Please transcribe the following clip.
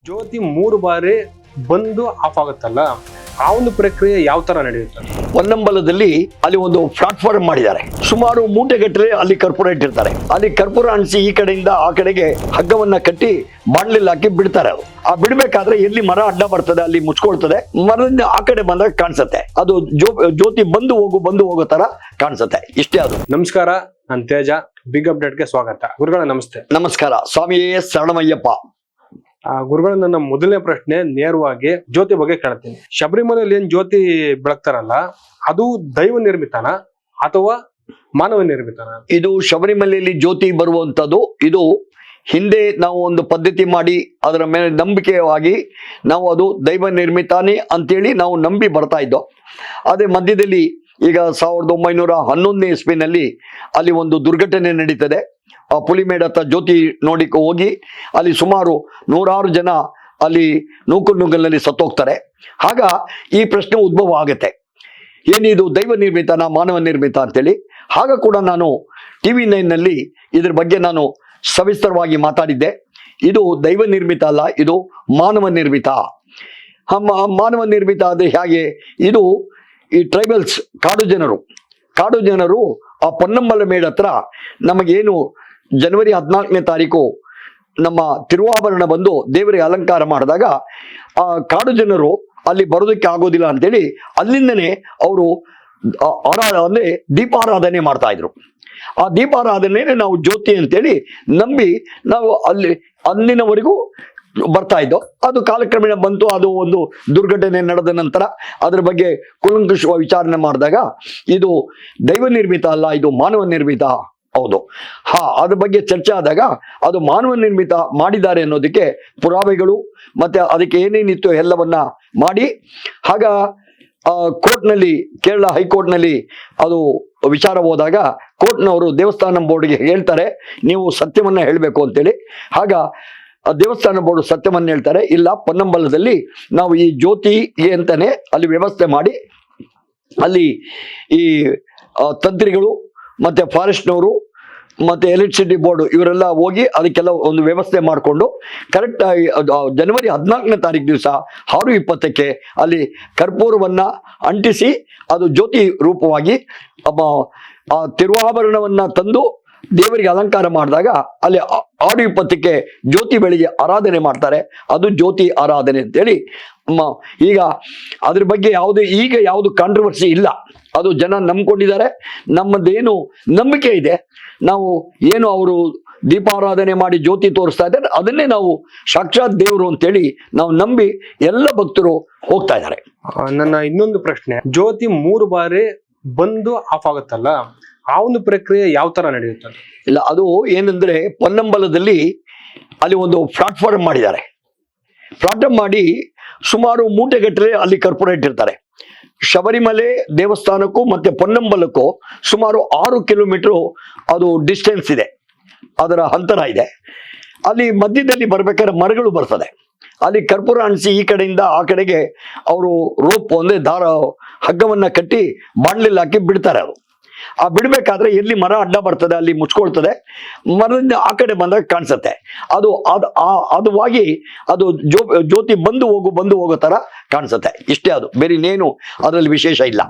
ಜ್ಯೋತಿ 3 ಬಾರಿ ಬಂದು ಆಫ್ ಆಗುತ್ತಲ್ಲ, ಆ ಒಂದು ಪ್ರಕ್ರಿಯೆ ಯಾವ ತರ ನಡೆಯುತ್ತೆ? ಹೊನ್ನಂಬಲದಲ್ಲಿ ಅಲ್ಲಿ ಒಂದು ಪ್ಲಾಟ್ಫಾರ್ಮ್ ಮಾಡಿದ್ದಾರೆ. ಸುಮಾರು ಮೂಟೆಗಟ್ಟಲೆ ಅಲ್ಲಿ ಕರ್ಪೂರ ಇಟ್ಟಿರ್ತಾರೆ. ಅಲ್ಲಿ ಕರ್ಪೂರ ಅಣಿಸಿ ಈ ಕಡೆಯಿಂದ ಆ ಕಡೆಗೆ ಹಗ್ಗವನ್ನ ಕಟ್ಟಿ ಬಾಣ್ಲಿಲ್ ಹಾಕಿ ಬಿಡ್ತಾರೆ. ಅದು ಆ ಬಿಡ್ಬೇಕಾದ್ರೆ ಎಲ್ಲಿ ಮರ ಅಡ್ಡ ಬರ್ತದೆ ಅಲ್ಲಿ ಮುಚ್ಕೊಳ್ತದೆ. ಮರದಿಂದ ಆ ಕಡೆ ಬಂದಾಗ ಕಾಣಿಸುತ್ತೆ. ಅದು ಜ್ಯೋತಿ ಬಂದು ಹೋಗೋ ತರ ಕಾಣಿಸುತ್ತೆ. ಇಷ್ಟೇ ಅದು. ನಮಸ್ಕಾರ, ನಾನು ತೇಜ. ಬಿಗ್ ಅಪ್ಡೇಟ್ಗೆ ಸ್ವಾಗತ. ಗುರುಗಳ ನಮಸ್ತೆ. ನಮಸ್ಕಾರ. ಸ್ವಾಮಿಯೇ ಶರಣಮಯ್ಯಪ್ಪ. ಗುರುಗಳ, ನನ್ನ ಮೊದಲನೇ ಪ್ರಶ್ನೆ ನೇರವಾಗಿ ಜ್ಯೋತಿ ಬಗ್ಗೆ ಕೇಳ್ತೀನಿ. ಶಬರಿಮಲೆಯಲ್ಲಿ ಏನ್ ಜ್ಯೋತಿ ಬೆಳಗ್ತಾರಲ್ಲ, ಅದು ದೈವ ನಿರ್ಮಿತನ ಅಥವಾ ಮಾನವ ನಿರ್ಮಿತನ? ಇದು ಶಬರಿಮಲೆಯಲ್ಲಿ ಜ್ಯೋತಿ ಬರುವಂತದ್ದು. ಇದು ಹಿಂದೆ ನಾವು ಒಂದು ಪದ್ಧತಿ ಮಾಡಿ ಅದರ ಮೇಲೆ ನಂಬಿಕೆಯಾಗಿ ನಾವು ಅದು ದೈವ ನಿರ್ಮಿತಾನೆ ಅಂತೇಳಿ ನಾವು ನಂಬಿ ಬರ್ತಾ ಇದ್ದೋ. ಅದೇ ಮಧ್ಯದಲ್ಲಿ ಈಗ 1911ನೇ ಇಸ್ವಿನಲ್ಲಿ ಅಲ್ಲಿ ಒಂದು ದುರ್ಘಟನೆ ನಡೀತದೆ. ಆ ಪುಲಿಮೇಡ್ ಹತ್ತ ಜ್ಯೋತಿ ನೋಡಿಕ್ಕೆ ಹೋಗಿ ಅಲ್ಲಿ ಸುಮಾರು 100 ಜನ ಅಲ್ಲಿ ನೂಕುನುಗ್ಗಲಿನಲ್ಲಿ ಸತ್ತೋಗ್ತಾರೆ. ಆಗ ಈ ಪ್ರಶ್ನೆ ಉದ್ಭವ ಆಗುತ್ತೆ, ಏನಿದು ದೈವ ನಿರ್ಮಿತನ ಮಾನವ ನಿರ್ಮಿತ ಅಂತೇಳಿ. ಆಗ ಕೂಡ ನಾನು TV9ನಲ್ಲಿ ಇದ್ರ ಬಗ್ಗೆ ನಾನು ಸವಿಸ್ತರವಾಗಿ ಮಾತಾಡಿದ್ದೆ. ಇದು ದೈವ ನಿರ್ಮಿತ ಅಲ್ಲ, ಇದು ಮಾನವ ನಿರ್ಮಿತ. ಮಾನವ ನಿರ್ಮಿತ ಆದರೆ ಹೇಗೆ? ಇದು ಈ ಟ್ರೈಬಲ್ಸ್ ಕಾಡು ಜನರು ಆ ಪೊನ್ನಂಬಲ ಮೇಡ್ ಹತ್ರ ನಮಗೇನು ಜನವರಿ 14ನೇ ತಾರೀಕು ನಮ್ಮ ತಿರುವಾಭರಣ ಬಂದು ದೇವರಿಗೆ ಅಲಂಕಾರ ಮಾಡಿದಾಗ ಆ ಕಾಡು ಜನರು ಅಲ್ಲಿ ಬರೋದಕ್ಕೆ ಆಗೋದಿಲ್ಲ ಅಂತೇಳಿ ಅಲ್ಲಿಂದನೇ ಅವರು ಅಂದ್ರೆ ದೀಪಾರಾಧನೆ ಮಾಡ್ತಾ ಇದ್ರು. ಆ ದೀಪಾರಾಧನೆ ನಾವು ಜ್ಯೋತಿ ಅಂತೇಳಿ ನಂಬಿ ನಾವು ಅಲ್ಲಿ ಅಂದಿನವರೆಗೂ ಬರ್ತಾ ಇದ್ದೋ. ಅದು ಕಾಲಕ್ರಮೇಣ ಬಂತು. ಅದು ಒಂದು ದುರ್ಘಟನೆ ನಡೆದ ನಂತರ ಅದ್ರ ಬಗ್ಗೆ ಕೂಲಂಕುಷವಾಗಿ ವಿಚಾರಣೆ ಮಾಡಿದಾಗ ಇದು ದೈವ ನಿರ್ಮಿತ ಅಲ್ಲ, ಇದು ಮಾನವ ನಿರ್ಮಿತ. ಹೌದು, ಅದ್ರ ಬಗ್ಗೆ ಚರ್ಚೆ ಆದಾಗ ಅದು ಮಾನವ ನಿರ್ಮಿತ ಮಾಡಿದ್ದಾರೆ ಅನ್ನೋದಕ್ಕೆ ಪುರಾವೆಗಳು ಮತ್ತೆ ಅದಕ್ಕೆ ಏನೇನಿತ್ತು ಎಲ್ಲವನ್ನ ಮಾಡಿ ಆಗ ಕೋರ್ಟ್ನಲ್ಲಿ, ಕೇರಳ ಹೈಕೋರ್ಟ್ನಲ್ಲಿ ಅದು ವಿಚಾರ ಹೋದಾಗ ಕೋರ್ಟ್ನವರು ದೇವಸ್ಥಾನ ಬೋರ್ಡ್ಗೆ ಹೇಳ್ತಾರೆ, ನೀವು ಸತ್ಯವನ್ನ ಹೇಳಬೇಕು ಅಂತೇಳಿ. ಆಗ ದೇವಸ್ಥಾನ ಬೋರ್ಡ್ ಸತ್ಯವನ್ನ ಹೇಳ್ತಾರೆ, ಇಲ್ಲ ಪೊನ್ನಂಬಲದಲ್ಲಿ ನಾವು ಈ ಜ್ಯೋತಿಗೆ ಅಂತಾನೆ ಅಲ್ಲಿ ವ್ಯವಸ್ಥೆ ಮಾಡಿ ಅಲ್ಲಿ ಈ ತಂತ್ರಿಗಳು ಮತ್ತೆ ಫಾರೆಸ್ಟ್ನವರು ಮತ್ತೆ ಎಲೆಕ್ಟ್ರಿಸಿಟಿ ಬೋರ್ಡ್ ಇವರೆಲ್ಲ ಹೋಗಿ ಅದಕ್ಕೆಲ್ಲ ಒಂದು ವ್ಯವಸ್ಥೆ ಮಾಡಿಕೊಂಡು ಕರೆಕ್ಟ್ ಜನವರಿ 14ನೇ ತಾರೀಕು ದಿವಸ 6:20ಕ್ಕೆ ಅಲ್ಲಿ ಕರ್ಪೂರವನ್ನ ಅಂಟಿಸಿ ಅದು ಜ್ಯೋತಿ ರೂಪವಾಗಿ ಆ ತಿರುವಾಭರಣವನ್ನ ತಂದು ದೇವರಿಗೆ ಅಲಂಕಾರ ಮಾಡಿದಾಗ ಅಲ್ಲಿ 6:20ಕ್ಕೆ ಜ್ಯೋತಿ ಬೆಳಿಗ್ಗೆ ಆರಾಧನೆ ಮಾಡ್ತಾರೆ. ಅದು ಜ್ಯೋತಿ ಆರಾಧನೆ ಅಂತೇಳಿ. ಈಗ ಅದ್ರ ಬಗ್ಗೆ ಯಾವುದು ಕಾಂಟ್ರವರ್ಸಿ ಇಲ್ಲ. ಅದು ಜನ ನಂಬ್ಕೊಂಡಿದ್ದಾರೆ. ನಮ್ಮದೇನು ನಂಬಿಕೆ ಇದೆ, ನಾವು ಏನು ಅವರು ದೀಪಾರಾಧನೆ ಮಾಡಿ ಜ್ಯೋತಿ ತೋರಿಸ್ತಾ ಇದ್ದಾರೆ ಅದನ್ನೇ ನಾವು ಸಾಕ್ಷಾತ್ ದೇವರು ಅಂತೇಳಿ ನಾವು ನಂಬಿ ಎಲ್ಲ ಭಕ್ತರು ಹೋಗ್ತಾ ಇದ್ದಾರೆ. ನನ್ನ ಇನ್ನೊಂದು ಪ್ರಶ್ನೆ, ಜ್ಯೋತಿ 3 ಬಾರಿ ಬಂದು ಆಫ್ ಆಗುತ್ತಲ್ಲ, ಆ ಒಂದು ಪ್ರಕ್ರಿಯೆ ಯಾವ ತರ ನಡೆಯುತ್ತೆ? ಇಲ್ಲ, ಅದು ಏನಂದ್ರೆ ಪೊನ್ನಂಬಲದಲ್ಲಿ ಅಲ್ಲಿ ಒಂದು ಪ್ಲಾಟ್ಫಾರ್ಮ್ ಮಾಡಿದ್ದಾರೆ. ಪ್ಲಾಟ್ಫಾರ್ಮ್ ಮಾಡಿ ಸುಮಾರು ಮೂಟೆಗಟ್ಟಲೆ ಅಲ್ಲಿ ಕರ್ಪೂರ ಇಟ್ಟಿರ್ತಾರೆ. ಶಬರಿಮಲೆ ದೇವಸ್ಥಾನಕ್ಕೂ ಮತ್ತೆ ಪೊನ್ನಂಬಲಕ್ಕೂ ಸುಮಾರು 6 ಕಿಲೋಮೀಟರ್ ಅದು ಡಿಸ್ಟೆನ್ಸ್ ಇದೆ, ಅದರ ಅಂತರ ಇದೆ. ಅಲ್ಲಿ ಮಧ್ಯದಲ್ಲಿ ಬರ್ಬೇಕಾದ್ರೆ ಮರಗಳು ಬರ್ತದೆ. ಅಲ್ಲಿ ಕರ್ಪೂರ ಅಣಿಸಿ ಈ ಕಡೆಯಿಂದ ಆ ಕಡೆಗೆ ಅವರು ರೋಪ್ ಅಂದ್ರೆ ದಾರ ಹಗ್ಗವನ್ನ ಕಟ್ಟಿ ಬಾಣ್ಲಿಲ್ ಹಾಕಿ ಬಿಡ್ತಾರೆ. ಅದು ಆ ಬಿಡ್ಬೇಕಾದ್ರೆ ಎಲ್ಲಿ ಮರ ಅಡ್ಡ ಬರ್ತದೆ ಅಲ್ಲಿ ಮುಚ್ಕೊಳ್ತದೆ. ಮರದಿಂದ ಆ ಕಡೆ ಬಂದಾಗ ಕಾಣಿಸುತ್ತೆ. ಅದುವಾಗಿ ಅದು ಜ್ಯೋತಿ ಬಂದು ಹೋಗೋ ತರ ಕಾಣಿಸುತ್ತೆ. ಇಷ್ಟೇ ಅದು, ಬೇರೆ ಇನ್ನೇನು ಅದರಲ್ಲಿ ವಿಶೇಷ ಇಲ್ಲ.